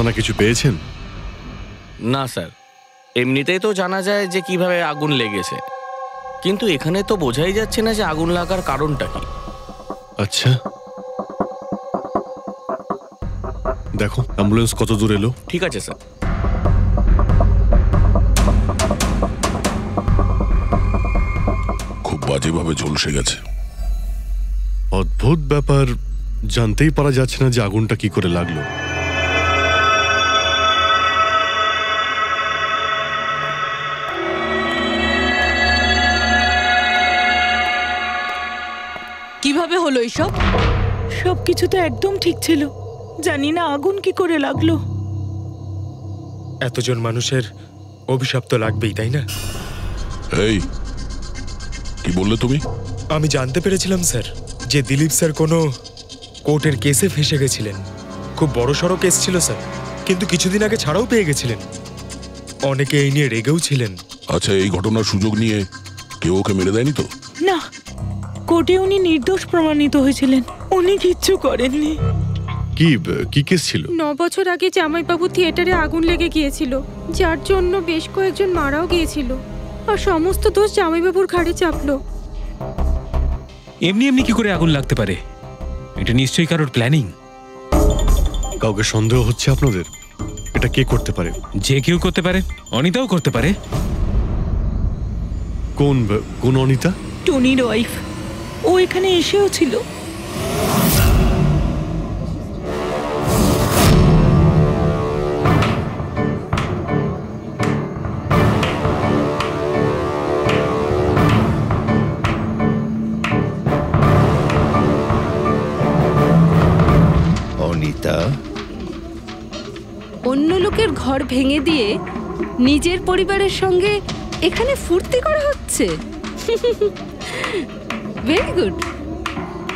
আপনারা কিছু পেয়েছেন? না স্যার, এমনিতেই তো জানা যায় যে কিভাবে আগুন লেগেছে, কিন্তু এখানে তো বোঝাই যাচ্ছে না যে আগুন লাগার কারণটা কি। আচ্ছা, দেখো অ্যাম্বুলেন্স কত দূর এলো। ঠিক আছে স্যার। খুব বাজেভাবে ঝলসে গেছে। অদ্ভুত ব্যাপার, জানতেই পারা যাচ্ছে না যে আগুনটা কি করে লাগলো। কিভাবে হলো এইসব? সবকিছু তো একদম ঠিক ছিল, জানি না আগুন কি করে লাগলো। এতজন মানুষের অভিশাপ তো লাগবেই, তাই না? এই কি বললে তুমি? আমি জানতে পেরেছিলাম স্যার যে দিলীপ স্যার কোনো কোর্টের কেসে ফেঁসে গেছিলেন। খুব বড়সড় কেস ছিল স্যার, কিন্তু কিছুদিন আগে ছাড়াও পেয়ে গেছিলেন। অনেকে এই নিয়ে রেগেও ছিলেন। আচ্ছা, এই ঘটনার সুযোগ নিয়ে কেউ ওকে মেরে দেয়নি তো? না, কোর্টে উনি নির্দোষ প্রমাণিত হয়েছিলেন, উনি কিচ্ছু করেননি। কি কেস ছিল? 9 বছর আগে জামাইবাবু থিয়েটারে আগুন লেগে গিয়েছিল, যার জন্য বেশ কয়েকজন মারাও গিয়েছিল, আর সমস্ত দোষ জামাইবাবুর ঘাড়ে চাপলো। এমনি এমনি কি করে আগুন লাগতে পারে? এটা নিশ্চয়ই কারোর প্ল্যানিং। কাউকে সন্দেহ হচ্ছে আপনাদের? এটা কে করতে পারে? যে কেউ করতে পারে, অনিতাও করতে পারে। কোন অনিতা? টনির ওয়াইফ, ও এখানে এসেও ছিল। অনিতা, অন্য লোকের ঘর ভেঙে দিয়ে নিজের পরিবারের সঙ্গে এখানে ফুর্তি করা হচ্ছে। ভেরি গুড,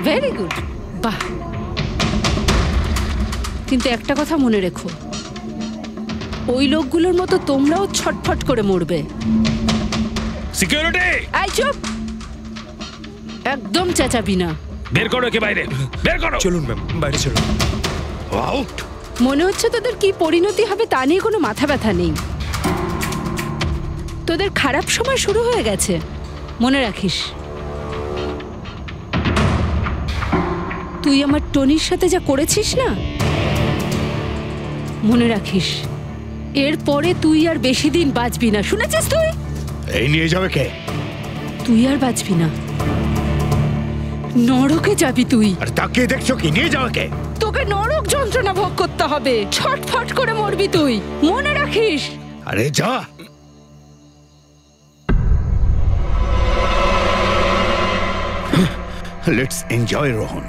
ভেরি গুড, বাহ। কিন্তু একটা কথা মনে রেখো, ওই লোকগুলোর মতো তোমরাও ছটফট করে মরবে। সিকিউরিটি! আই চুপ, একদম চেঁচাবি না। বের করো একে বাইরে, বের করো। চলুন ম্যাম, বাইরে চলুন। আউট। মনে হচ্ছে তোদের কি পরিণতি হবে তা নিয়ে কোনো মাথা ব্যথা নেই। তোদের খারাপ সময় শুরু হয়ে গেছে, মনে রাখিস। তুই আমার টনির সাথে যা করেছিস না, মনে রাখিস এরপরে তুই আর বেশি দিন বাঁচবি না, শুনেছিস? তুই এই নিয়ে যাবে কে? তুই আর বাঁচবি না, নরকে যাবি তুই। আর তাকিয়ে দেখছো কি? নিয়ে যাবে কে? তোকে নরক যন্ত্রণা ভোগ করতে হবে, ছটফট করে মরবি তুই, মনে রাখিস। আরে যা। Let's enjoy Rohan.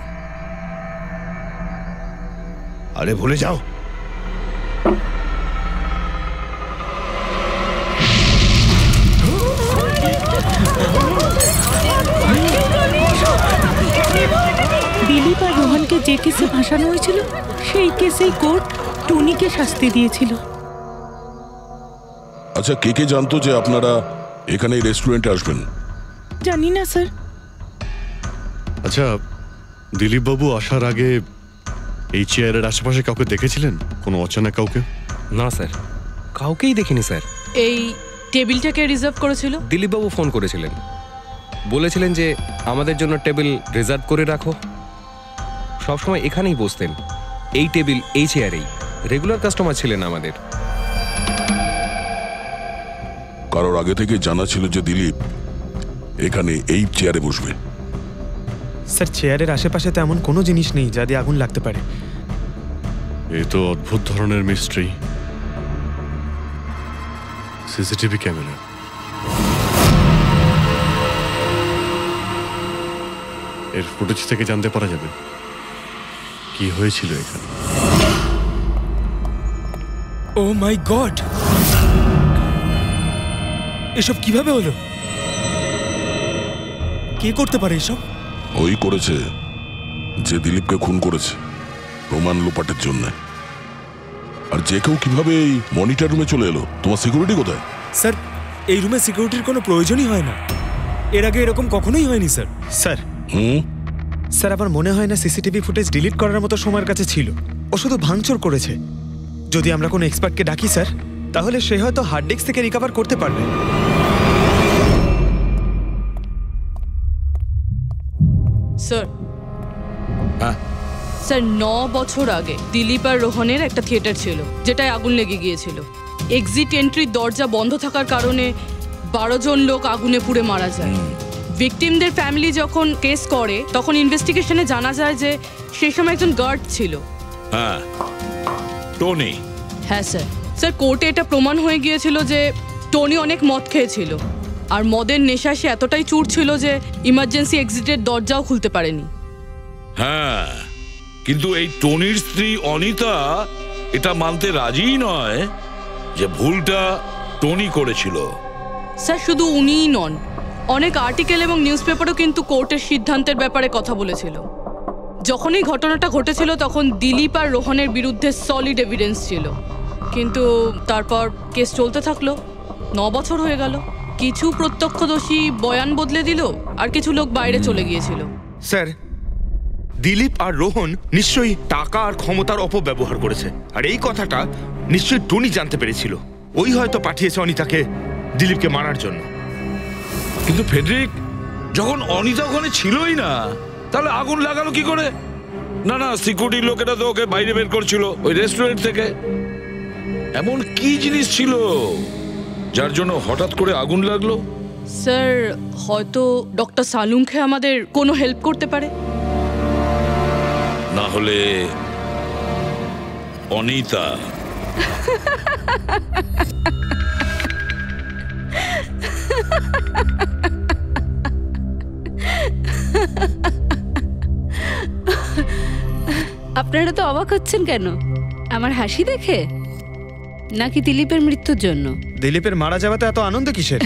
আরে ভুলে যাও। দিলীপ আর রোহনকে যে কেসে ভাসানো হয়েছিল, সেই কেসেই কোর্ট টনিকে শাস্তি দিয়েছিল। আচ্ছা, কে কে জানতো যে আপনারা এখানে রেস্টুরেন্টে আসবেন? জানি না স্যার। আচ্ছা, দিলীপ বাবু আসার আগে এই চেয়ারের আশেপাশে কাউকে দেখেছিলেন? কোনো অচেনা কাউকে? না স্যার, কাউকেই দেখিনি স্যার। এই টেবিলটাকে রিজার্ভ করেছিল? দিলীপবাবু ফোন করেছিলেন, বলেছিলেন যে আমাদের জন্য টেবিল রিজার্ভ করে রাখো। সবসময় এখানেই বসতেন, এই টেবিল এই চেয়ারেই। রেগুলার কাস্টমার ছিলেন আমাদের। কারোর আগে থেকে জানা ছিল যে দিলীপ এখানে এই চেয়ারে বসবে? স্যার, চেয়ারের আশেপাশে তো এমন কোনো জিনিস নেই যা দিয়ে আগুন লাগতে পারে। এই তো অদ্ভুত ধরনের মিস্ট্রি। CCTV camera. এর ফুটেজ থেকে জানতে পারা যাবে কি হয়েছিল এখানে। ও মাই গড, এসব কিভাবে হলো? কে করতে পারে এসব? ওই করেছে যে দিলীপকে খুন করেছে প্রমাণ লোপাটের জন্য। আর যে কেউ কিভাবে এই মনিটর রুমে চলে এলো? তোমার সিকিউরিটি কোথায়? স্যার, এই রুমে সিকিউরিটির কোনো প্রয়োজনই হয় না। এর আগে এরকম কখনোই হয়নি স্যার। স্যার স্যার আমার মনে হয় না সিসিটিভি ফুটেজ ডিলিট করার মতো সময়ের কাছে ছিল। ও শুধু ভাঙচুর করেছে। যদি আমরা কোনো এক্সপার্টকে ডাকি স্যার, তাহলে সে হয়তো হার্ড ডিস্ক থেকে রিকভার করতে পারবে। স্যার স্যার 9 বছর আগে দিলীপ আর রোহনের একটা থিয়েটার ছিল যেটায় আগুন লেগে গিয়েছিল। এক্সিট এন্ট্রির দরজা বন্ধ থাকার কারণে 12 জন লোক আগুনে পুড়ে মারা যায়। ভিকটিমদের ফ্যামিলি যখন কেস করে তখন ইনভেস্টিগেশনে জানা যায় যে সেই সময় একজন গার্ড ছিল। হ্যাঁ, টনি। হ্যাঁ স্যার। স্যার কোর্টে এটা প্রমাণ হয়ে গিয়েছিল যে টনি অনেক মদ খেয়েছিল, আর মদের নেশায় সে এতটাই চুর ছিল যে ইমার্জেন্সি এক্সিটের দরজাও খুলতে পারেনি। হ্যাঁ, কিন্তু এই টনির স্ত্রী অনিতা এটা মানতে রাজিই নয় যে ভুলটা টনি করেছিল। স্যার শুধু উনিই নন, অনেক আর্টিকেল এবং নিউজ পেপারও কিন্তু কোর্টের সিদ্ধান্তের ব্যাপারে কথা বলেছিল। যখন এই ঘটনাটা ঘটেছিল তখন দিলীপ আর রোহনের বিরুদ্ধে সলিড এভিডেন্স ছিল, কিন্তু তারপর কেস চলতে থাকলো। 9 বছর হয়ে গেল। কিছু প্রত্যক্ষদর্শী বয়ান বদলে দিল, আর কিছু লোক বাইরে চলে গিয়েছিল। স্যার, দিলীপ আর রোহন নিশ্চয়ই টাকা আর ক্ষমতার অপব্যবহার করেছে, আর এই কথাটা নিশ্চয়ই টনি জানতে পেরেছিল। ওই হয়তো পাঠিয়েছে অনিতাকে দিলীপকে মারার জন্য। কিন্তু ফেডরিক, যখন অনিতা ওখানে ছিলই না, তাহলে আগুন লাগালো কি করে? না না, সিকিউরিটির লোকেরা তো ওকে বাইরে বের করছিল ওই রেস্টুরেন্ট থেকে। এমন কি জিনিস ছিল যার জন্য হঠাৎ করে আগুন লাগলো? স্যার হয়তো ডক্টর সালুংখে আমাদের কোনো হেল্প করতে পারে। না হলে অনিতা। আপনারা তো অবাক হচ্ছেন কেন? আমার হাসি দেখে নাকি দিলীপের মৃত্যুর জন্য? দিলীপের মারা যাওয়াতে এত আনন্দ কিসের?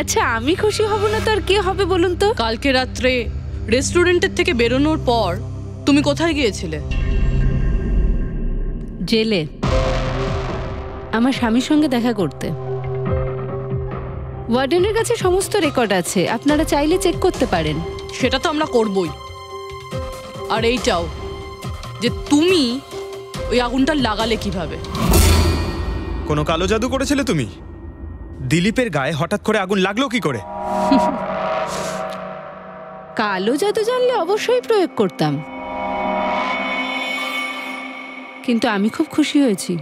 আচ্ছা, আমি খুশি হব না তো আর কে হবে বলুন তো? কালকে রাত্রে রেস্টুরেন্টের থেকে বেরোনোর পর তুমি কোথায় গিয়েছিলে? জেলে আমার স্বামীর সঙ্গে দেখা করতে। ওয়ার্ডেনের কাছে সমস্ত রেকর্ড আছে, আপনারা চাইলে চেক করতে পারেন। সেটা তো আমরা করবই। আর এইটাও যে তুমি ওই আগুনটা লাগালে কিভাবে? কোনো কালো জাদু করেছিলে তুমি? দিলীপের গায়ে হঠাৎ করে আগুন লাগলো কি করে? কালো জাদু জানলে অবশ্যই প্রয়োগ করতাম, কিন্তু আমি খুব খুশি হয়েছি।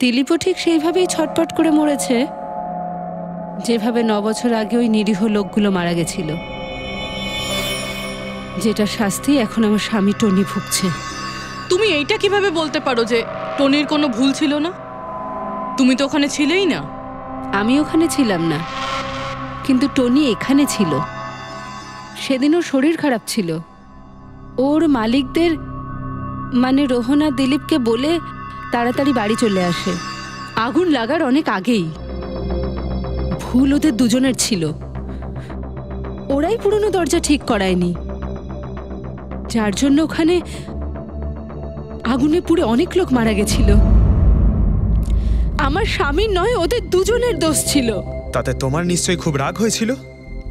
দিলীপও ঠিক সেইভাবেই ছটপট করে মরেছে যেভাবে 9 বছর আগে ওই নিরীহ লোকগুলো মারা গেছিল, যেটা শাস্তি এখন আমার স্বামী টনি ভুগছে। তুমি এইটা কিভাবে বলতে পারো যে টনির কোনো ভুল ছিল না? তুমি তো ওখানে ছিলেই না। আমি ওখানে ছিলাম না, কিন্তু টনি এখানে ছিল। সেদিন ওর শরীর খারাপ ছিল। ওর মালিকদের মানে রোহন আর দিলীপকে বলে তাড়াতাড়ি বাড়ি চলে আসে আগুন লাগার অনেক আগেই। ভুল ওদের দুজনের ছিল। ওরাই পুরনো দরজা ঠিক করায়নি, যার জন্য ওখানে আগুনে পুড়ে অনেক লোক মারা গেছিল। আমার স্বামীর নয়, ওদের দুজনের দোষ ছিল। তাতে তোমার নিশ্চয়ই খুব রাগ হয়েছিল,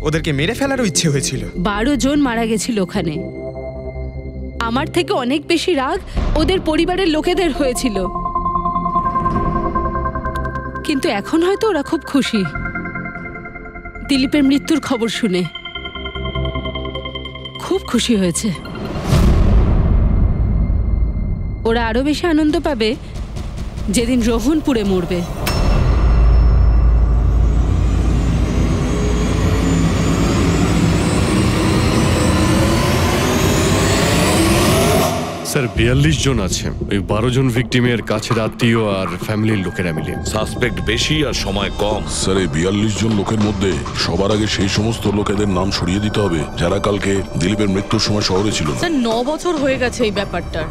ওদেরকে মেরে ফেলারও ইচ্ছে হয়েছিল। 12 জন মারা গেছিল ওখানে। আমার থেকে অনেক বেশি রাগ ওদের পরিবারের লোকেদের হয়েছিল, কিন্তু এখন হয়তো ওরা খুব খুশি দিলীপের মৃত্যুর খবর শুনে। খুব খুশি হয়েছে। ওরা আরো বেশি আনন্দ পাবে যেদিন রোহন পুড়ে মরবে। স্যার 42 জন আছে, ওই 12 জন ভিকটিমের কাছের আত্মীয় আর ফ্যামিলির লোকেরা মিলে। সাসপেক্ট বেশি আর সময় কম। স্যার, এই 42 জন লোকের মধ্যে সবার আগে সেই সমস্ত লোকেদের নাম সরিয়ে দিতে হবে যারা কালকে দিলীপের মৃত্যুর সময় শহরে ছিল। স্যার 9 বছর হয়ে গেছে এই ব্যাপারটার।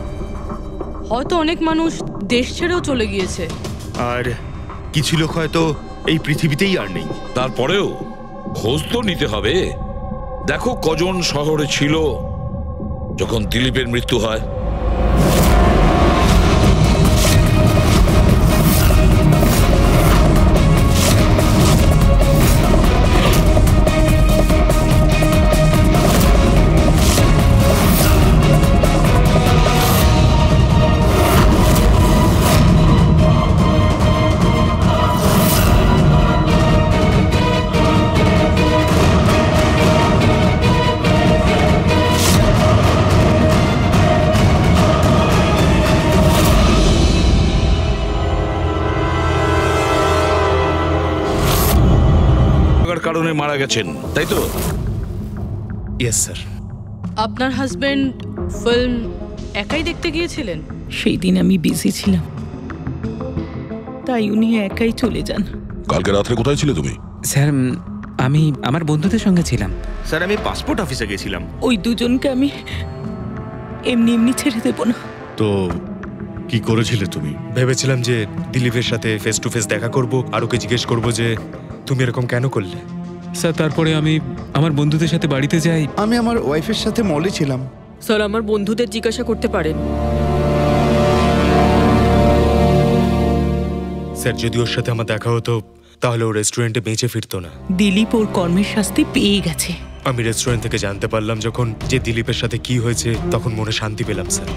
হয়তো অনেক মানুষ দেশ ছেড়েও চলে গিয়েছে, আর কিছু লোক হয়তো এই পৃথিবীতেই আর নেই। তারপরেও খোঁজ তো নিতে হবে। দেখো কজন শহরে ছিল যখন দিলীপের মৃত্যু হয়। আগুনে মারা গেছেন, তাই তো? Yes sir. আপনার হাজবেন্ড ফিল্ম একাই দেখতে গিয়েছিলেন? সেই দিন আমি বিজি ছিলাম, তাই উনি একাই চলে যান। কালকে রাত্রে কোথায় ছিলে তুমি? স্যার আমি আমার বন্ধুদের সঙ্গে ছিলাম। স্যার আমি পাসপোর্ট অফিসে গেছিলাম। ওই দুজনকে আমি এমনি এমনি ছেড়ে দেব না। তো কি করেছিলে তুমি? ভেবেছিলাম যে দিলীপের সাথে ফেস টু ফেস দেখা করব আর ওকে জিজ্ঞেস করব যে তুমি এরকম কেন করলে। স্যার তারপরে আমি আমার বন্ধুদের সাথে বাড়িতে যাই। আমি আমার ওয়াইফের সাথে মলে ছিলাম। স্যার আমার বন্ধুদের জিজ্ঞাসা করতে পারেন। স্যার যদি ওর সাথে আমার দেখা হতো তাহলে ও রেস্টুরেন্টে বেঁচে ফিরতো না। দিলীপ ওর কর্মের শাস্তি পেয়ে গেছে। আমি রেস্টুরেন্ট থেকে জানতে পারলাম যখন যে দিলীপের সাথে কি হয়েছে, তখন মনে শান্তি পেলাম স্যার।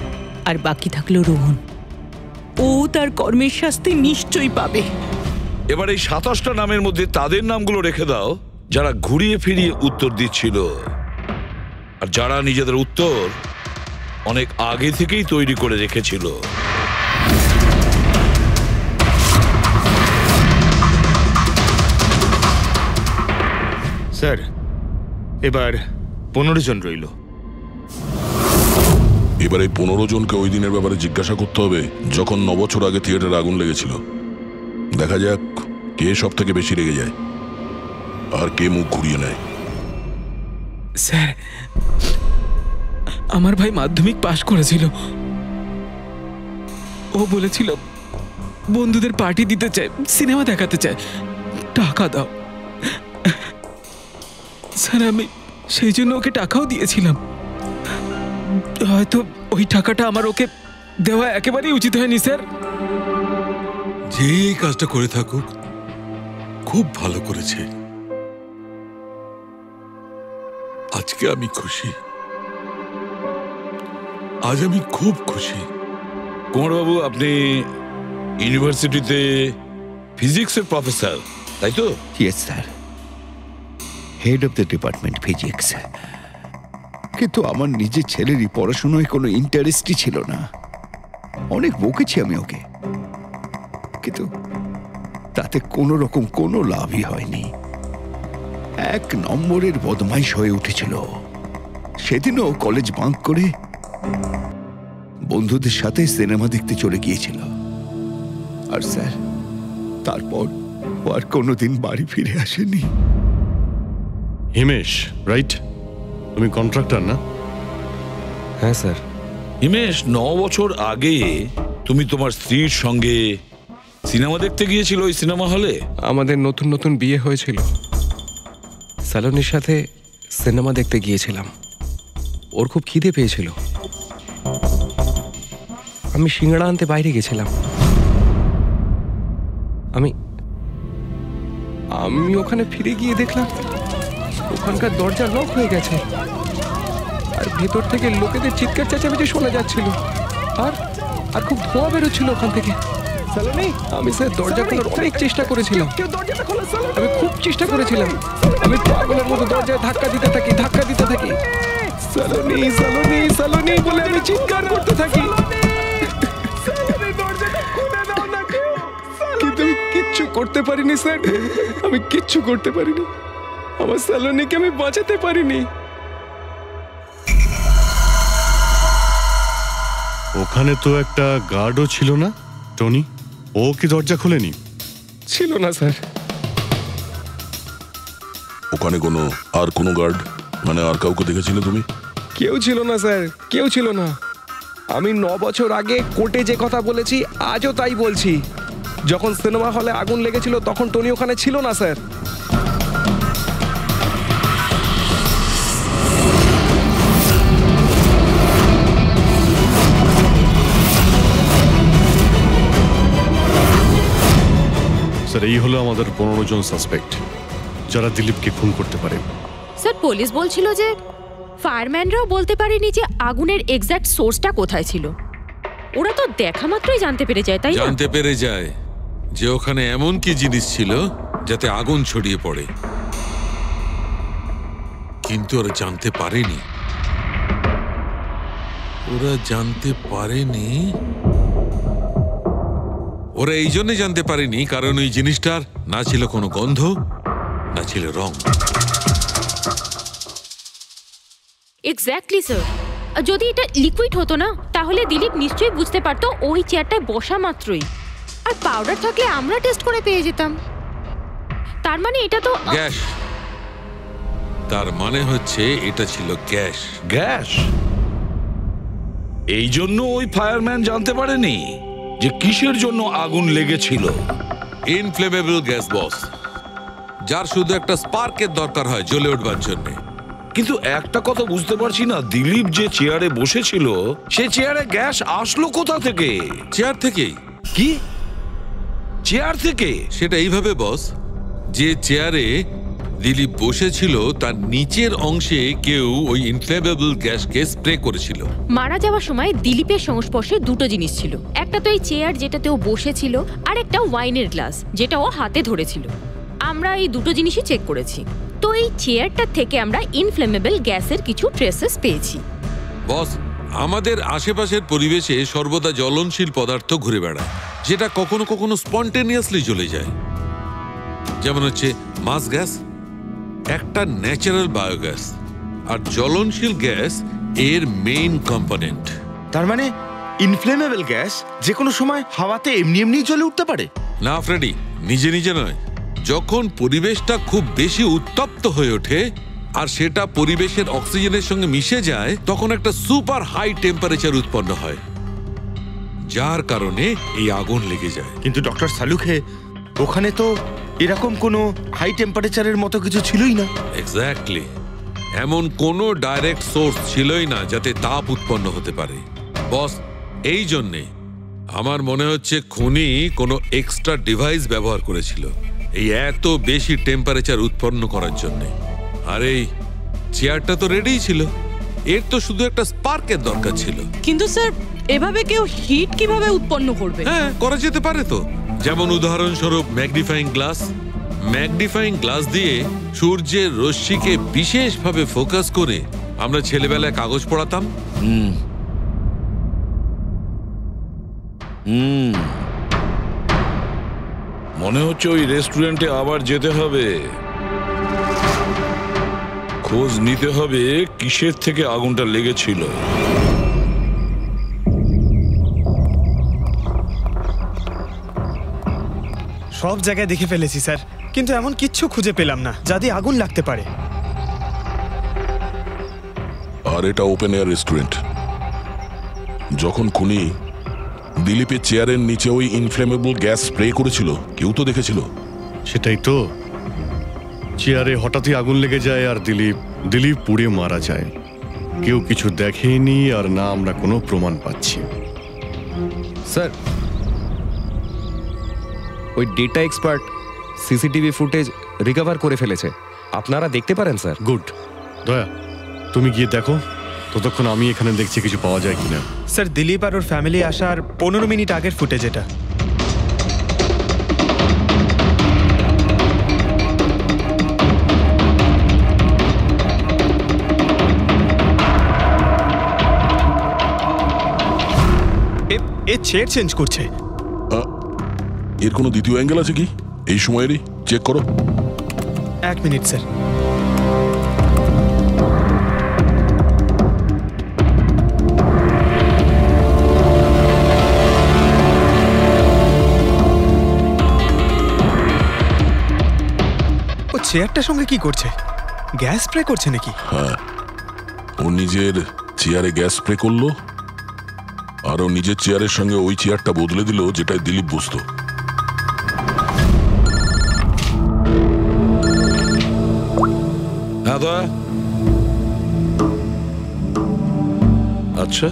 আর বাকি থাকলো রোহন, ও তার কর্মের শাস্তি নিশ্চয়ই পাবে। এবার এই 27টা নামের মধ্যে তাদের নামগুলো রেখে দাও যারা ঘুরিয়ে ফিরিয়ে উত্তর দিচ্ছিল, আর যারা নিজেদের উত্তর অনেক আগে থেকেই তৈরি করে রেখেছিল। স্যার এবার 15 জন রইল। এবার এই 15 জনকে ওই দিনের ব্যাপারে জিজ্ঞাসা করতে হবে যখন 9 বছর আগে থিয়েটারে আগুন লেগেছিল। দেখা যাক কে সব থেকে বেশি রেগে যায় আর কে মুখ ঘুরিয়ে নেয়। স্যার আমার ভাই মাধ্যমিক পাশ করেছিল, ও বলেছিল বন্ধুদের পার্টি দিতে চায়, সিনেমা দেখাতে চায়, টাকা দাও। স্যার আমি সেই জন্য ওকে টাকাও দিয়েছিলাম। হয়তো ওই টাকাটা আমার ওকে দেওয়া একেবারেই উচিত হয়নি স্যার। যে এই কাজটা করে থাকুক খুব ভালো করেছে। আজকে আমি খুশি, আজ আমি খুব খুশি। কুমারবাবু আপনি ইউনিভার্সিটিতে ফিজিক্সের প্রফেসর, তাই তো? Yes sir, head of the department physics. কিন্তু আমার নিজের ছেলেরই পড়াশোনায় কোনো ইন্টারেস্টই ছিল না। অনেক বকেছি আমি ওকে, কিন্তু তাতে কোনো রকম কোনো লাভই হয়নি। 1 নম্বরের বদমাইশ হয়ে উঠেছিল। সেদিনও কলেজ বাঙ্ক করে বন্ধুদের সাথে সিনেমা দেখতে চলে গিয়েছিল। আর স্যার তারপর ও আর কোনোদিন বাড়ি ফিরে আসেনি। হিমেশ, রাইট? তুমি কন্ট্রাক্টর না? হ্যাঁ স্যার। হিমেশ, 9 বছর আগে তুমি তোমার স্ত্রীর সঙ্গে সিনেমা দেখতে গিয়েছিল ওই সিনেমা হলে? আমাদের নতুন নতুন বিয়ে হয়েছিল, সালোনির সাথে সিনেমা দেখতে গিয়েছিলাম। ওর খুব খিদে পেয়েছিল, আমি সিঙ্গাড়া আনতে বাইরে গেছিলাম। আমি ওখানে ফিরে গিয়ে দেখলাম ওখানকার দরজা লক হয়ে গেছে, আর ভেতর থেকে লোকেদের চিৎকার চেঁচামেচি শোনা যাচ্ছিল, আর আর খুব ধোঁয়া বেরোচ্ছিল ওখান থেকে। আমি স্যার দরজা খোলার অনেক চেষ্টা করেছিলাম, আমি খুব চেষ্টা করেছিলাম। আমি পাগলের মতো দরজায় ধাক্কা দিতে থাকি। সালোনি সালোনি সালোনি বলে আমি চিৎকার করতে থাকি, কিন্তু আমি কিচ্ছু করতে পারিনি স্যার। আমি কিচ্ছু করতে পারিনি, আমার সালোনিকে আমি বাঁচাতে পারিনি। ওখানে তো একটা গার্ডও ছিল না, টনি? ও কি দরজা খোলেনি? ছিল না স্যার। ওখানে আর কোনো গার্ড, মানে আর কাউকে দেখেছিলে তুমি? কেউ ছিল না স্যার, কেউ ছিল না। আমি 9 বছর আগে কোর্টে যে কথা বলেছি আজও তাই বলছি। যখন সিনেমা হলে আগুন লেগেছিল তখন টনি ওখানে ছিল না স্যার। স্যার এই হলো আমাদের 15 জন সাসপেক্ট যারা দিলীপকে খুন করতে পারে। স্যার পুলিশ বলছিল যে ফায়ারম্যানরাও বলতে পারেনি যে আগুনের এক্স্যাক্ট সোর্সটা কোথায় ছিল। ওরা তো দেখা মাত্রই জানতে পেরে যায়, তাই না? জানতে পেরে যায় যে ওখানে এমন কি জিনিস ছিল যাতে আগুন ছড়িয়ে পড়ে, কিন্তু ওরা জানতে পারেনি। ওরা এই জন্য জানতে পারেনি কারণ ওই জিনিসটার না ছিল কোনো গন্ধ, না ছিল রং। Exactly sir. যদি এটা লিকুইড হতো না তাহলে দিলীপ নিশ্চয়ই বুঝতে পারতো ওই চেয়ারটায় বসা মাত্রই। আর পাউডার থাকলে আমরা টেস্ট করে পেয়ে যেতাম। তার মানে এটা তো গ্যাস। তার মানে হচ্ছে এটা ছিল গ্যাস। গ্যাস? এই জন্য ওই ফায়ারম্যান জানতে পারেনি যে কিসের জন্য আগুন লেগেছিল। ইনফ্লেমেবল গ্যাস বস, যার শুধু একটা স্পার্কের দরকার হয় জ্বলে উঠবার জন্য। কিন্তু একটা কথা বুঝতে পারছি না, দিলীপ যে চেয়ারে বসেছিল সে চেয়ারে গ্যাস আসলো কোথা থেকে? চেয়ার থেকেই। কি চেয়ার থেকে? সেটা এইভাবে বস, যে চেয়ারে দিলীপ বসেছিল তার নিচের অংশে কেউ ওই ইনফ্লেমেবল গ্যাসকে স্প্রে করেছিল। মারা যাওয়ার সময় দিলীপের সংস্পর্শে দুটো জিনিস ছিল। একটা তো এই চেয়ার যেটাতে ও বসেছিল, আর একটা ওয়াইনের গ্লাস যেটা ও হাতে ধরেছিল। আমরা এই দুটো জিনিসই চেক করেছি। তো এই চেয়ারটার থেকে আমরা ইনফ্লেমেবল গ্যাসের কিছু ট্রেসেস পেয়েছি। বস, আমাদের আশেপাশের পরিবেশে সর্বদা জ্বলনশীল পদার্থ ঘুরে বেড়ায়, যেটা কখনো কখনো স্পন্টেনিয়াসলি জ্বলে যায়। যেমন হচ্ছে মাস গ্যাস, একটা ন্যাচারাল বায়োগ্যাস, আর জ্বলনশীল গ্যাস এর মেইন কম্পোনেন্ট। তার মানে ইনফ্লেমেবল গ্যাস যে কোনো সময় হাওয়াতে এমনি এমনি জ্বলে উঠতে পারে? না ফ্রেডি, নিজে নিজে নয়। যখন পরিবেশটা খুব বেশি উত্তপ্ত হয়ে ওঠে আর সেটা পরিবেশের অক্সিজেনের সঙ্গে মিশে যায়, তখন একটা সুপার হাই টেম্পারেচার উৎপন্ন হয়, যার কারণে এই আগুন লেগে যায়। কিন্তু ডক্টর সালুখে, ওখানে তো এরকম কোনো হাই টেম্পারেচারের মতো কিছু ছিলই না। এক্স্যাক্টলি, এমন কোনো ডাইরেক্ট সোর্স ছিলই না যাতে তাপ উৎপন্ন হতে পারে। বস, এই জন্যে আমার মনে হচ্ছে খুনি কোনো এক্সট্রা ডিভাইস ব্যবহার করেছিল এই এত বেশি টেম্পারেচার উৎপন্ন করার জন্য। আর এই চেয়ারটা তো রেডিই ছিল, এর তো শুধু একটা স্পার্কের দরকার ছিল। কিন্তু স্যার, এভাবে কেউ হিট কিভাবে উৎপন্ন করবে? হ্যাঁ, করা যেতে পারে তো। যেমন উদাহরণস্বরূপ ম্যাগনিফাইং গ্লাস। ম্যাগনিফাইং গ্লাস দিয়ে সূর্যের রশ্মিকে বিশেষভাবে ফোকাস করে আমরা ছেলেবেলায় কাগজ পড়াতাম। মনে হচ্ছে ওই রেস্টুরেন্টে আবার যেতে হবে, খোঁজ নিতে হবে কিসের থেকে আগুনটা লেগেছিল। সব জায়গায় দেখে ফেলেছি স্যার, কিন্তু এমন কিচ্ছু খুঁজে পেলাম না যা দিয়ে আগুন লাগতে পারে। আর এটা ওপেন এয়ার রেস্টুরেন্ট। যখন খুনি দিলীপের চেয়ারের নিচে ওই ইনফ্লেমেবল গ্যাস স্প্রে করেছিল, কেউ তো দেখেছিল। সেটাই তো, চেয়ারে হঠাৎই আগুন লেগে যায় আর দিলীপ পুড়ে মারা যায়। কেউ কিছু দেখেনি, আর না আমরা কোনো প্রমাণ পাচ্ছি। স্যার, ওই data expert CCTV footage recover করে ফেলেছে, আপনারা দেখতে পারেন স্যার। গুড। দয়া, তুমি গিয়ে দেখো, ততক্ষণ আমি এখানে দেখছি কিছু পাওয়া যায় কিনা। স্যার, দিলীপ আর ওর ফ্যামিলি আসার 15 মিনিট আগের ফুটেজ এটা। এ চেয়ার চেঞ্জ করছে। এর কোনো দ্বিতীয় অ্যাঙ্গেল আছে কি এই সময়েরই? চেক করো। 1 মিনিট স্যার। ও চেয়ারটার সঙ্গে কি করছে? গ্যাস স্প্রে করছে নাকি? হ্যাঁ, ও নিজের চেয়ারে গ্যাস স্প্রে করলো, আর ও নিজের চেয়ারের সঙ্গে ওই চেয়ারটা বদলে দিল যেটাই দিলীপ বসতো। হ্যাঁ দয়া। আচ্ছা,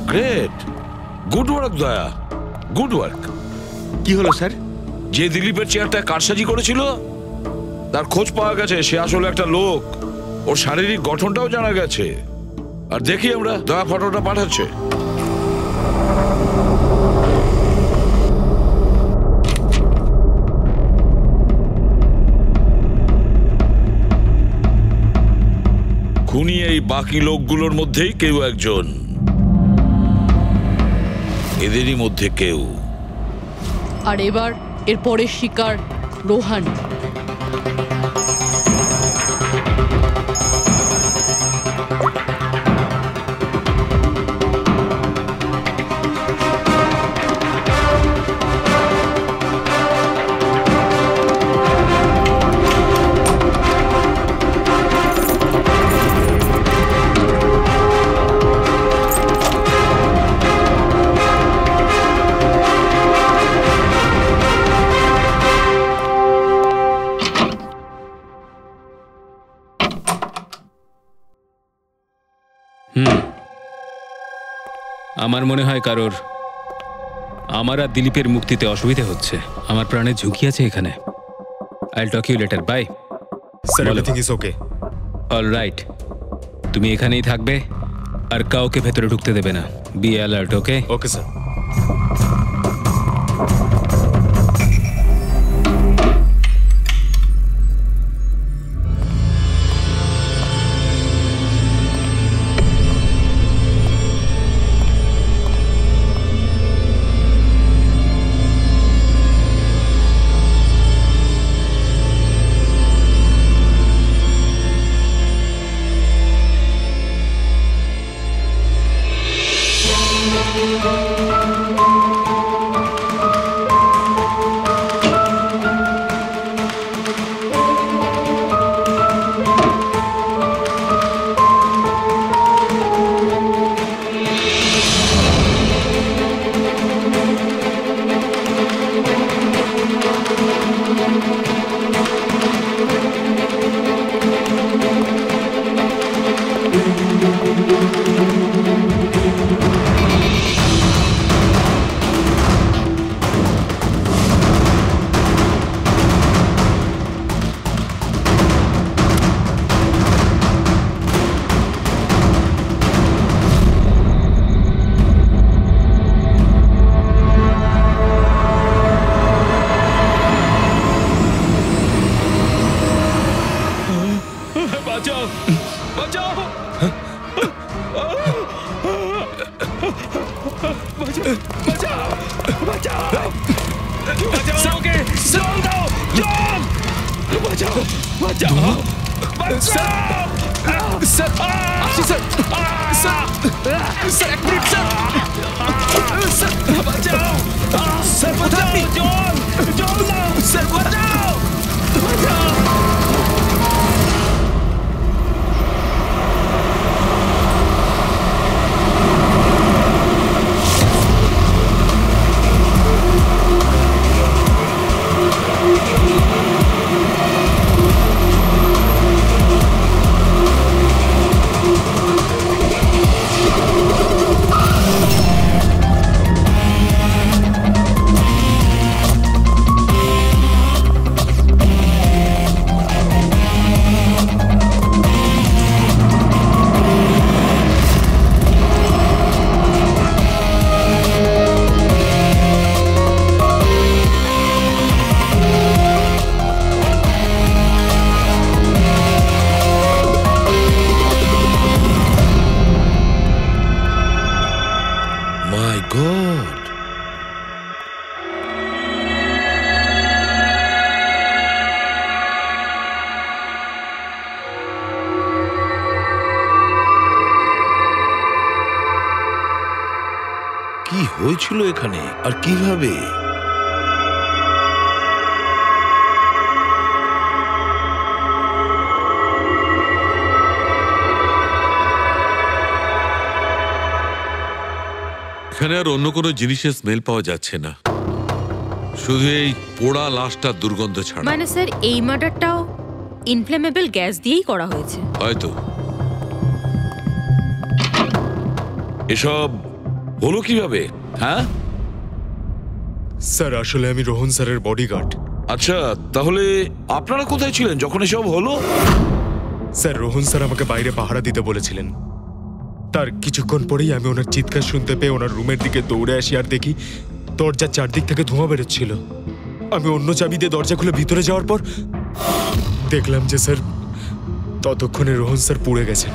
গ্রেট, গুড ওয়ার্ক দয়া, গুড ওয়ার্ক। কি হলো স্যার? যে দিলীপের চেয়ারটা কারসাজি করেছিল তার খোঁজ পাওয়া গেছে। সে আসলে একটা লোক, ওর শারীরিক গঠনটাও জানা গেছে। আর দেখি আমরা, দয়া ফটোটা পাঠাচ্ছে। খুনি এই বাকি লোকগুলোর মধ্যেই কেউ একজন, এদেরই মধ্যে কেউ। আর এবার এর পরের শিকার রোহান। আমার মনে হয় কারোর আমার আর দিলীপের মুক্তিতে অসুবিধা হচ্ছে। আমার প্রাণের ঝুঁকি আছে এখানে। I'll talk you later. Bye sir, everything is okay. Alright, তুমি এখানেই থাকবে আর কাউকে ভেতরে ঢুকতে দেবে না। Be alert. Okay? Okay sir. কি হয়েছিল এখানে আর কিভাবে? এখানে আর অন্য কোনো জিনিসের স্মেল পাওয়া যাচ্ছে না, শুধু এই পোড়া লাশটার দুর্গন্ধ ছাড়া। মানে স্যার, এই মার্ডারটাও ইনফ্লেমেবল গ্যাস দিয়েই করা হয়েছে হয়তো। এসব হলো কিভাবে? হ্যাঁ স্যার, আসলে আমি রোহন স্যারের বডিগার্ড। আচ্ছা, তাহলে আপনারা কোথায় ছিলেন যখন এসব হলো? স্যার, রোহন স্যার আমাকে বাইরে পাহারা দিতে বলেছিলেন। তার কিছুক্ষণ পরেই আমি ওনার চিৎকার শুনতে পেয়ে ওনার রুমের দিকে দৌড়ে আসি আর দেখি দরজার চারদিক থেকে ধোঁয়া বেরোচ্ছিল। আমি অন্য চাবি দিয়ে দরজা খুলে ভিতরে যাওয়ার পর দেখলাম যে স্যার ততক্ষণে রোহন স্যার পুড়ে গেছেন।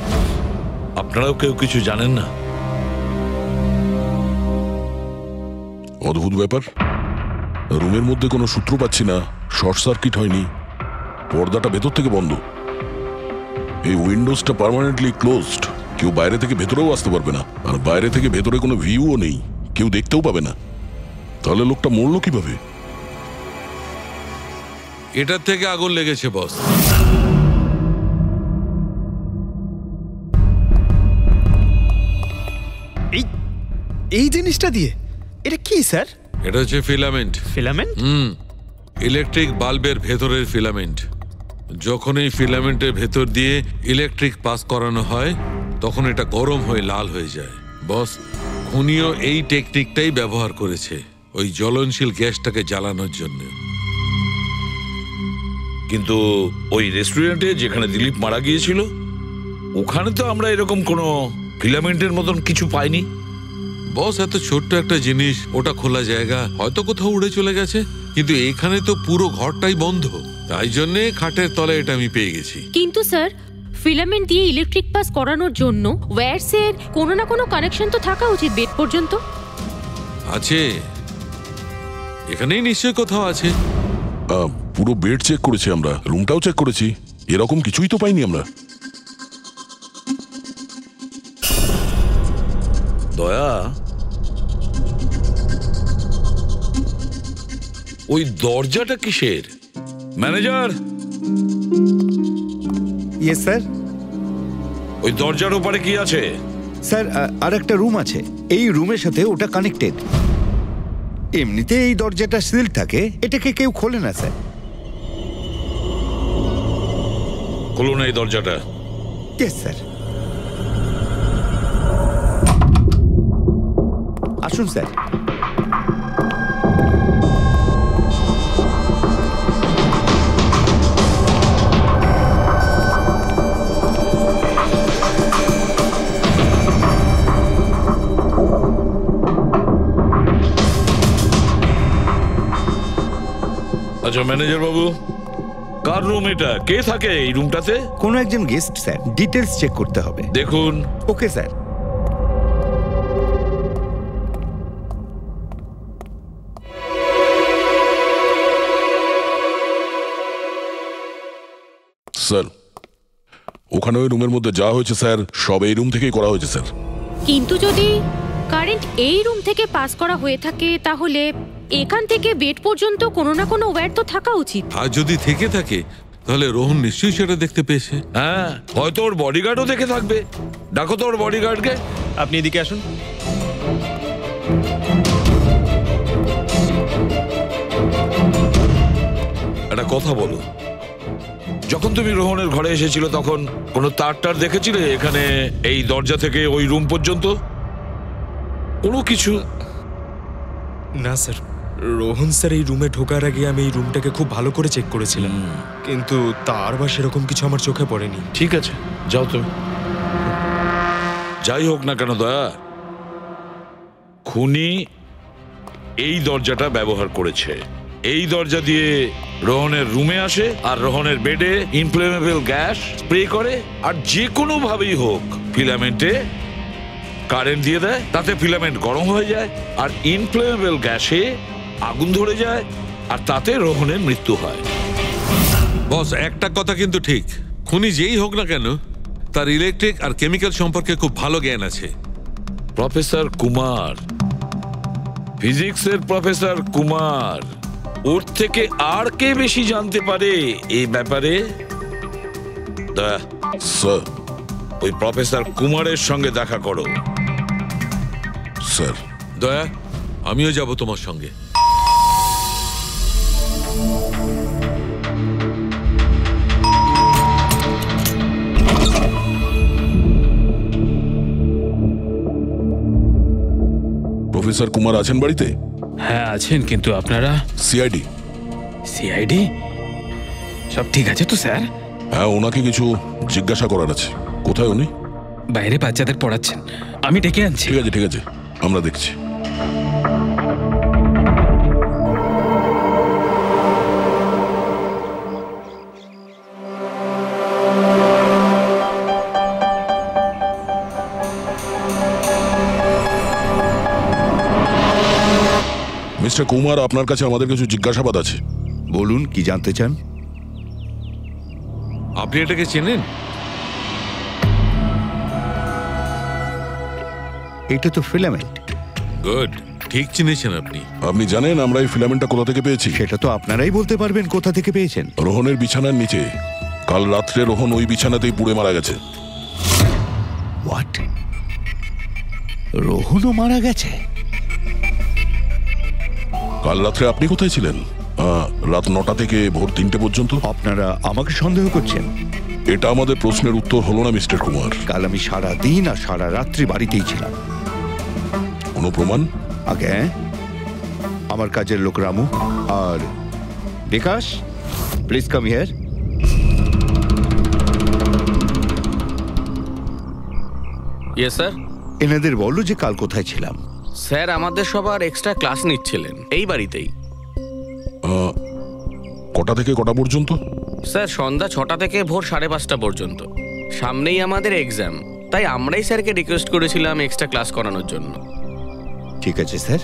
আপনারাও কেউ কিছু জানেন না? অদ্ভুত ব্যাপার, রুমের মধ্যে কোনো সূত্র পাচ্ছি না, শর্ট সার্কিট হয়নি, পর্দাটা ভেতর থেকে বন্ধ, এই উইন্ডোজটা পার্মানেন্টলি ক্লোজড, কেউ বাইরে থেকে ভেতরেও আসতে পারবে না, আর বাইরে থেকে ভেতরে কোনো ভিউও নেই, কেউ দেখতেও পাবে না। তাহলে লোকটা মরলো কিভাবে? এটার থেকে আগুন লেগেছে বস। এই জিনিসটা দিয়ে? এটা কি স্যার? এটা হচ্ছে ফিলামেন্ট। ফিলামেন্ট? ইলেকট্রিক বাল্বের ভেতরের ফিলামেন্ট। যখন এই ফিলামেন্টের ভেতর দিয়ে ইলেকট্রিক পাস করানো হয় তখন এটা গরম হয়ে লাল হয়ে যায়। বস, খুনিও এই টেকনিকটাই ব্যবহার করেছে ওই জ্বলনশীল গ্যাসটাকে জ্বালানোর জন্য। কিন্তু ওই রেস্টুরেন্টে যেখানে দিলীপ মারা গিয়েছিল ওখানে তো আমরা এরকম কোনো ফিলামেন্টের মতন কিছু পাইনি। বস, এত ছোট্ট একটা জিনিস, ওটা খোলা জায়গা, হয়তো কোথাও উড়ে চলে গেছে, কিন্তু এখানে তো পুরো ঘরটাই বন্ধ, তাই জন্য খাটের তলায় এটা আমি পেয়ে গেছি। কিন্তু স্যার, ফিলামেন্ট দিয়ে ইলেকট্রিক পাস করানোর জন্য ওয়্যারসের কোনো না কোনো কানেকশন তো থাকা উচিত বেড পর্যন্ত। আছে, এখানেই নিশ্চয়ই কোথাও আছে। পুরো বেড চেক করেছি আমরা, রুমটাও চেক করেছি, এরকম কিছুই তো পাইনি আমরা। দয়া, ওই দরজাটা কিসের? ম্যানেজার। Yes sir. ওই দরজার ওপারে কি আছে? স্যার, আর একটা রুম আছে, এই রুমের সাথে ওটা কানেক্টেড। এমনিতে এই দরজাটা সিল থাকে, এটাকে কেউ খোলে না স্যার। খুলুন এই দরজাটা। Yes sir. আসুন স্যার। আচ্ছা ম্যানেজার বাবু, কার রুম এটা? কে থাকে এই রুমটাতে? কোনো একজন গেস্ট স্যার, ডিটেলস চেক করতে হবে। দেখুন। Okay sir. স্যার, ওখানে ওই রুমের মধ্যে যা হয়েছে স্যার সব এই রুম থেকেই করা হয়েছে স্যার। কিন্তু যদি কারেন্ট এই রুম থেকে পাস করা হয়ে থাকে তাহলে এখান থেকে বেড পর্যন্ত কোনো না কোনো ওয়্যার তো থাকা উচিত। আর যদি থেকে থাকে তাহলে রোহন নিশ্চয়ই সেটা দেখতে পেয়েছে। হ্যাঁ, হয়তো ওর বডিগার্ডও দেখে থাকবে। ডাকো তো ওর বডিগার্ডকে। আপনি এদিকে আসুন। একটা কথা বলো, যখন তুমি রোহনের ঘরে এসেছিল তখন কোনো তার দেখেছিলে এখানে এই দরজা থেকে ওই রুম পর্যন্ত? কোনো কিছু? না স্যার, রোহন স্যার এই রুমে ঢোকার আগে আমি এই রুমটাকে খুব ভালো করে চেক করেছিলাম, কিন্তু তার বা সেরকম কিছু আমার চোখে পড়েনি। ঠিক আছে, যাও তুমি। যাই হোক না কেন দয়া, খুনি এই দরজাটা ব্যবহার করেছে। এই দরজা দিয়ে রোহনের রুমে আসে আর রোহনের বেডে ইনফ্লেমেবল গ্যাস স্প্রে করে, আর যে কোনো ভাবেই হোক ফিলামেন্টে কারেন্ট দিয়ে দেয়, তাতে ফিলামেন্ট গরম হয়ে যায় আর ইনফ্লেমেবল গ্যাসে আগুন ধরে যায়, আর তাতে রোহনের মৃত্যু হয়। বস, একটা কথা কিন্তু ঠিক, খুনি যেই হোক না কেন তার ইলেকট্রিক আর কেমিক্যাল সম্পর্কে খুব ভালো জ্ঞান আছে। প্রফেসর কুমার, ফিজিক্সের প্রফেসর কুমার, ওর থেকে আর কে বেশি জানতে পারে এই ব্যাপারে? স্যার, ওই প্রফেসর কুমারের সঙ্গে দেখা করো। স্যার। দয়া, আমিও যাব তোমার সঙ্গে। প্রফেসর কুমার আছেন বাড়িতে? হ্যাঁ আছেন, কিন্তু আপনারা? সিআইডি। সিআইডি? সব ঠিক আছে তো স্যার? হ্যাঁ, ওনাকে কিছু জিজ্ঞাসা করার আছে। কোথায় উনি? বাইরে বাচ্চাদের পড়াচ্ছেন, আমি ডেকে আনছি। ঠিক আছে ঠিক আছে, আমরা দেখছি। মিস্টার কুমার, আপনার কাছে আমাদের কিছু জিজ্ঞাসাবাদ আছে। বলুন কি জানতে চান? আপনি এটাকে চেনেন? এটা তো ফিলামেন্ট। গুড, ঠিক চিনেছেন আপনি। আপনি জানেন আমরা এই ফিলামেন্টটা কোথা থেকে পেয়েছি? সেটা তো আপনারাই বলতে পারবেন কোথা থেকে পেয়েছেন। রোহনের বিছানার নিচে। কাল রাত্রে রোহন ওই বিছানাতেই পুড়ে মারা গেছে। হোয়াট? রোহনও মারা গেছে? কাল রাত্রে আপনি কোথায় ছিলেন? রাত 9টা থেকে ভোর 3টে পর্যন্ত। আপনারা আমাকে সন্দেহ করছেন? এটা আমাদের প্রশ্নের উত্তর হলো না মিস্টার কুমার। কাল আমি সারা দিন আর সারা রাত্রি বাড়িতেই ছিলাম। কোনো প্রমাণ? আগে আমার কাজের লোক রামু আর Bikash, please come here. Yes sir. এনাদের বলো যে কাল কোথায় ছিলাম। স্যার আমাদের সবার এক্সট্রা ক্লাস নিচ্ছিলেন এই বাড়িতেই। কটা থেকে কটা পর্যন্ত? স্যার সন্ধ্যা 6টা থেকে ভোর 5:30 পর্যন্ত। সামনেই আমাদের এক্সাম, তাই আমরাই স্যারকে রিকোয়েস্ট করেছিলাম এক্সট্রা ক্লাস করানোর জন্য। ঠিক আছে স্যার,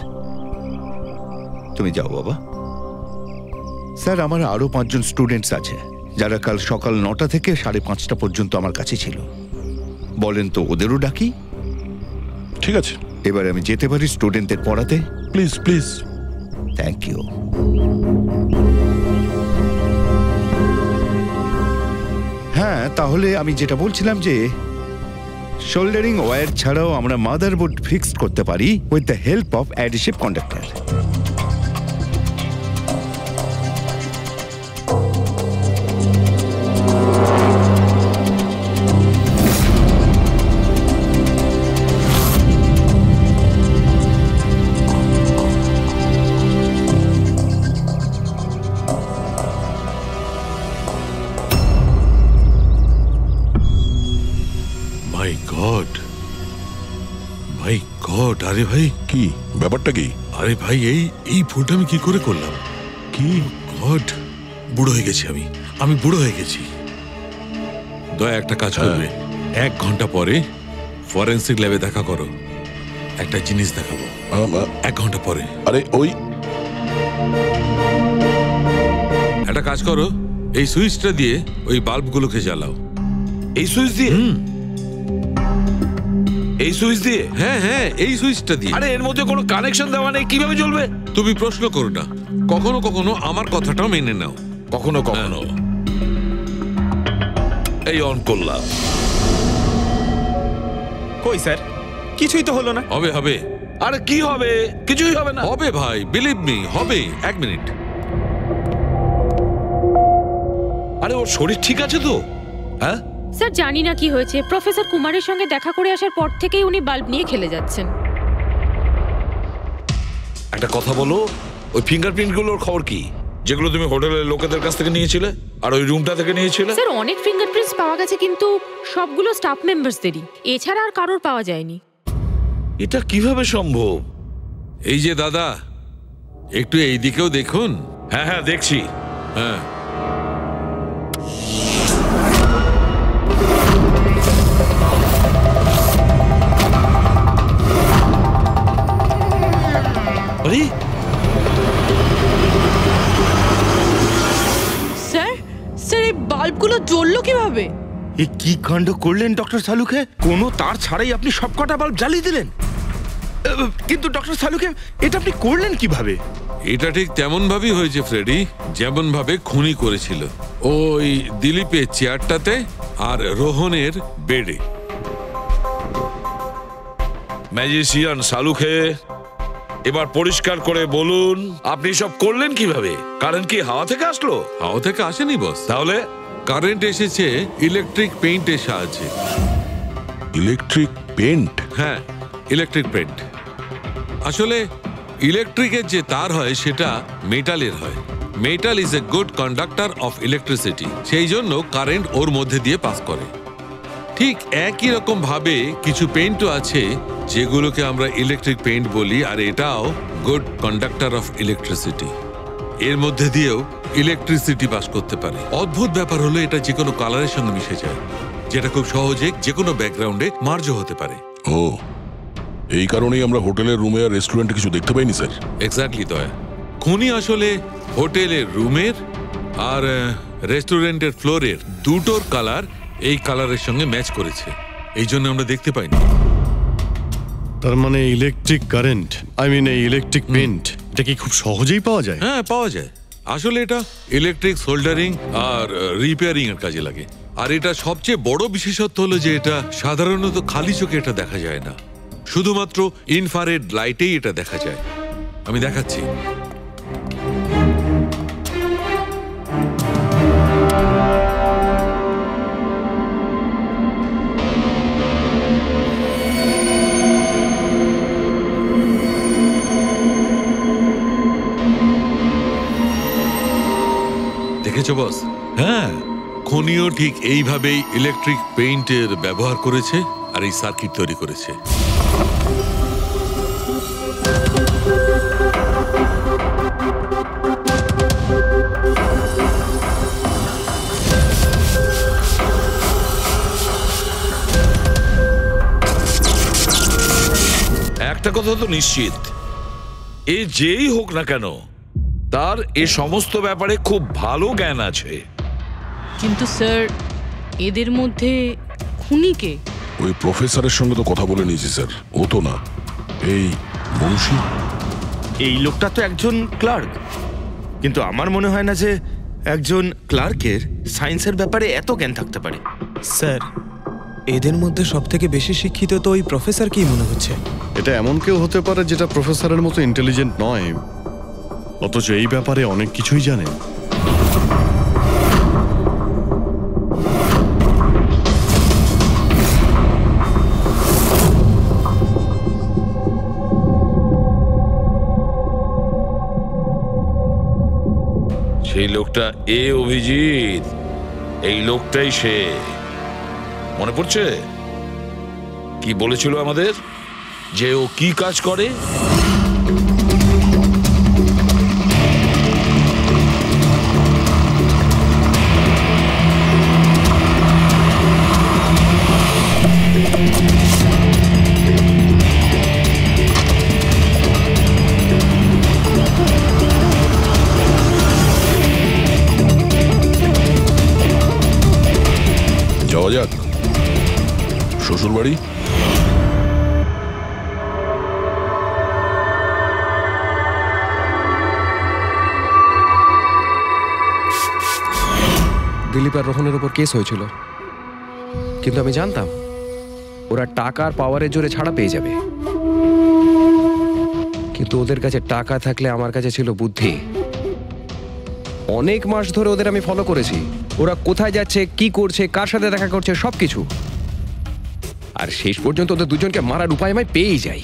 তুমি যাও বাবা। স্যার আমার আরো 5 জন স্টুডেন্টস আছে যারা কাল সকাল 9টা থেকে 5:30 পর্যন্ত আমার কাছে ছিল। বলেন তো ওদেরও ডাকি? ঠিক আছে, এবার আমি যেতে পারি স্টুডেন্টদের পড়াতে? Please please. Thank you. হ্যাঁ, তাহলে আমি যেটা বলছিলাম যে শোল্ডারিং ওয়্যার ছাড়াও আমরা মাদারবোর্ড ফিক্সড করতে পারি with the help of adhesive conductor. আরে ভাই, কি ব্যাপারটা? কি? আরে ভাই, এই ভুলটা আমি কি করে করলাম? কি গড, বুড়ো হয়ে গেছি আমি বুড়ো হয়ে গেছি। দয়া একটা কাজ করবে, 1 ঘন্টা পরে ফরেন্সিক ল্যাবে দেখা করো। একটা জিনিস দেখাবো। 1 ঘন্টা পরে। আরে ওই একটা কাজ করো, এই সুইচটা দিয়ে ওই বাল্বগুলোকে জ্বালাও। এই সুইচ দিয়ে? এই সুইচ দিয়ে? হ্যাঁ হ্যাঁ, এই সুইচটা দিয়ে। আরে এর মধ্যে কোনো কানেকশন দেওয়া নেই, কিভাবে জ্বলবে? তুমি প্রশ্ন করো না, কখনো কখনো আমার কথাটাও মেনে নাও। কখনো কখনো। এই অন করলাম। কই স্যার, কিছুই তো হলো না। হবে হবে। আরে কি হবে? কিছুই হবে না। হবে ভাই, বিলিভ মি, হবে। 1 মিনিট। আরে ওর শরীর ঠিক আছে তো? হ্যাঁ স্যার, জানি না কি হয়েছে, প্রফেসর কুমারের সঙ্গে দেখা করে আসার পর থেকেই উনি বাল্ব নিয়ে খেলে যাচ্ছেন। একটা কথা বলো, ওই ফিঙ্গারপ্রিন্ট গুলোর খবর কি, যেগুলো তুমি হোটেলের লোকেদের কাছ থেকে নিয়েছিলে আর ওই রুমটা থেকে নিয়েছিলে? স্যার অনেক ফিঙ্গারপ্রিন্টস পাওয়া গেছে, কিন্তু সবগুলো স্টাফ মেম্বারসদেরই, এছাড়া আর কারোর পাওয়া যায়নি। এটা কিভাবে সম্ভব? এই যে দাদা, একটু এই দিকেও দেখুন। হ্যাঁ হ্যাঁ দেখছি। হ্যাঁ, আরে স্যার, স্যার এই বাল্বগুলো জ্বললো কিভাবে? এ কি কাণ্ড করলেন ডক্টর সালুকে? কোনো তার ছাড়াই আপনি সবকটা বাল্ব জ্বালিয়ে দিলেন। কিন্তু ডক্টর সালুকে, এটা আপনি করলেন কিভাবে? এটা ঠিক তেমন ভাবেই হয়েছে ফ্রেডি, যেমন ভাবে খুনি করেছিল। ওই দিলীপের চেয়ারটাতে আর রোহনের বেডে। ম্যাজিশিয়ান সালুকে, এবার পরিষ্কার করে বলুন আপনি সব করলেন কিভাবে? কারেন্ট কি হাওয়া থেকে আসলো? হাওয়া থেকে আসেনি বস। তাহলে? কারেন্ট এসেছে ইলেকট্রিক পেইন্টের সাহায্যে। Electric paint? হ্যাঁ, ইলেকট্রিক পেইন্ট। আসলে ইলেকট্রিকের যে তার হয় সেটা মেটালের হয়। Metal is a good conductor of electricity, সেই জন্য কারেন্ট ওর মধ্যে দিয়ে পাস করে। ঠিক একই রকম ভাবে কিছু পেইন্টও আছে যেগুলোকে আমরা ইলেকট্রিক পেইন্ট বলি, আর এটাও গুড কন্ডাক্টর অফ ইলেকট্রিসিটি। এর মধ্যে দিয়েও ইলেকট্রিসিটি পাস করতে পারে। অদ্ভুত ব্যাপার হলো এটা যে কোনো কালারের সঙ্গে মিশে যায়, যেটা খুব সহজে যে কোনো ব্যাকগ্রাউন্ডে মার্জ হতে পারে। ও, এই কারণেই আমরা হোটেলের রুমে আর রেস্টুরেন্টে কিছু দেখতে পাইনি স্যার। এক্স্যাক্টলি দয়া। খুনি আসলে হোটেলের রুমের আর রেস্টুরেন্টের ফ্লোরের দুটোর কালার এই কালারের সঙ্গে ম্যাচ করেছে, এই জন্য আমরা দেখতে পাইনি। তার মানে ইলেকট্রিক কারেন্ট, এই ইলেকট্রিক পেইন্ট, এটা কি খুব সহজেই পাওয়া যায়? হ্যাঁ, পাওয়া যায়। আসলে এটা ইলেকট্রিক সোল্ডারিং আর রিপেয়ারিং এর কাজে লাগে। আর এটা সবচেয়ে বড় বিশেষত্ব হলো যে এটা সাধারণত খালি চোখে এটা দেখা যায় না, শুধুমাত্র ইনফ্রারেড লাইটেই এটা দেখা যায়। আমি দেখাচ্ছি। দেখেছো বস? হ্যাঁ, খনিও ঠিক এইভাবেই ইলেকট্রিক পেইন্টের ব্যবহার করেছে আর এই সার্কিট তৈরি করেছে। একটা কথা তো নিশ্চিত, এ যেই হোক না কেন তার এ সমস্ত ব্যাপারে খুব ভালো জ্ঞান আছে। কিন্তু স্যার, এদের মধ্যে খুনি কে? ওই প্রফেসরের সঙ্গে তো কথা বলে নিয়েছি স্যার, ও তো না, এই বংশী। এই লোকটা তো একজন ক্লার্ক, কিন্তু আমার মনে হয় না যে একজন ক্লার্কের সায়েন্সের ব্যাপারে এত জ্ঞান থাকতে পারে। স্যার, এদের মধ্যে সবথেকে বেশি শিক্ষিত তো ওই প্রফেসর কি মনে হচ্ছে? এটা এমন কেউ হতে পারে যেটা প্রফেসরের মতো ইন্টেলিজেন্ট নয়, অথচ এই ব্যাপারে অনেক কিছুই জানে। সেই লোকটা অভিজিৎ, এই লোকটাই সে। মনে পড়ছে কি বলেছিল আমাদের, যে ও কি কাজ করে? যাওয়া যাক শ্বশুর বাড়ি। দিলীপ আর রোহনের উপর কেস হয়েছিল, কিন্তু আমি জানতাম ওরা টাকার পাওয়ারের জোরে ছাড়া পেয়ে যাবে। কিন্তু ওদের কাছে টাকা থাকলে আমার কাছে ছিল বুদ্ধি। অনেক মাস ধরে ওদের আমি ফলো করেছি, ওরা কোথায় যাচ্ছে, কি করছে, কার সাথে দেখা করছে, সবকিছু। আর শেষ পর্যন্ত ওদের দুজনকে মারার উপায় আমি পেয়েই যাই,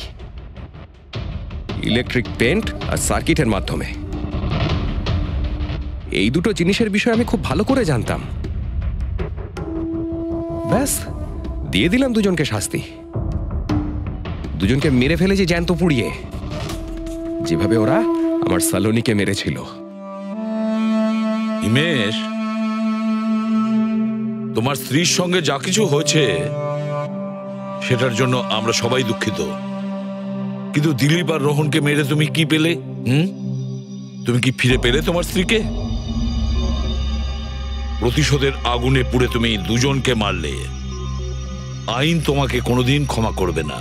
ইলেকট্রিক পেন্ট আর সার্কিটের মাধ্যমে। এই দুটো জিনিসের বিষয়ে আমি খুব ভালো করে জানতাম। ব্যাস, দিয়ে দিলাম দুজনকে শাস্তি। দুজনকে মেরে ফেলেছি জ্যান্ত পুড়িয়ে, যেভাবে ওরা আমার সালোনিকে মেরেছিল। হিমেশ, তোমার স্ত্রীর সঙ্গে যা কিছু হয়েছে সেটার জন্য আমরা সবাই দুঃখিত, কিন্তু দিলীপ আর রোহনকে মেরে তুমি কি পেলে? তুমি কি ফিরে পেলে তোমার স্ত্রীকে? প্রতিশোধের আগুনে পুড়ে তুমি দুজনকে মারলে, আইন তোমাকে কোনোদিন ক্ষমা করবে না।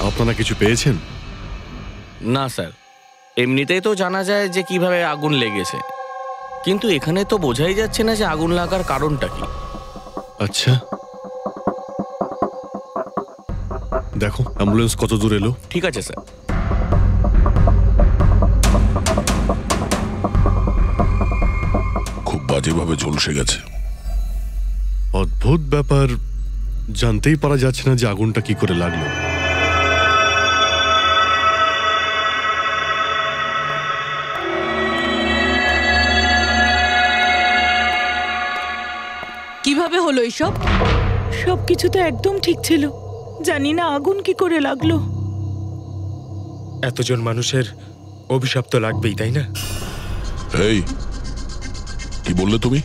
আপনারা কিছু পেয়েছেন? না স্যার, এমনিতেই তো জানা যায় যে কিভাবে আগুন লেগেছে, কিন্তু এখানে তো বোঝাই যাচ্ছে না যে আগুন লাগার কারণটা কি। আচ্ছা, দেখো অ্যাম্বুলেন্স কত দূর এলো। ঠিক আছে স্যার। খুব বাজেভাবে ঝলসে গেছে। অদ্ভুত ব্যাপার, জানতেই পারা যাচ্ছে না যে আগুনটা কি করে লাগলো। হলো এইসব? সবকিছু তো একদম ঠিক ছিল, জানি না আগুন কি করে লাগলো। এতজন মানুষের অভিশাপ তো লাগবেই, তাই না? এই কি বললে তুমি?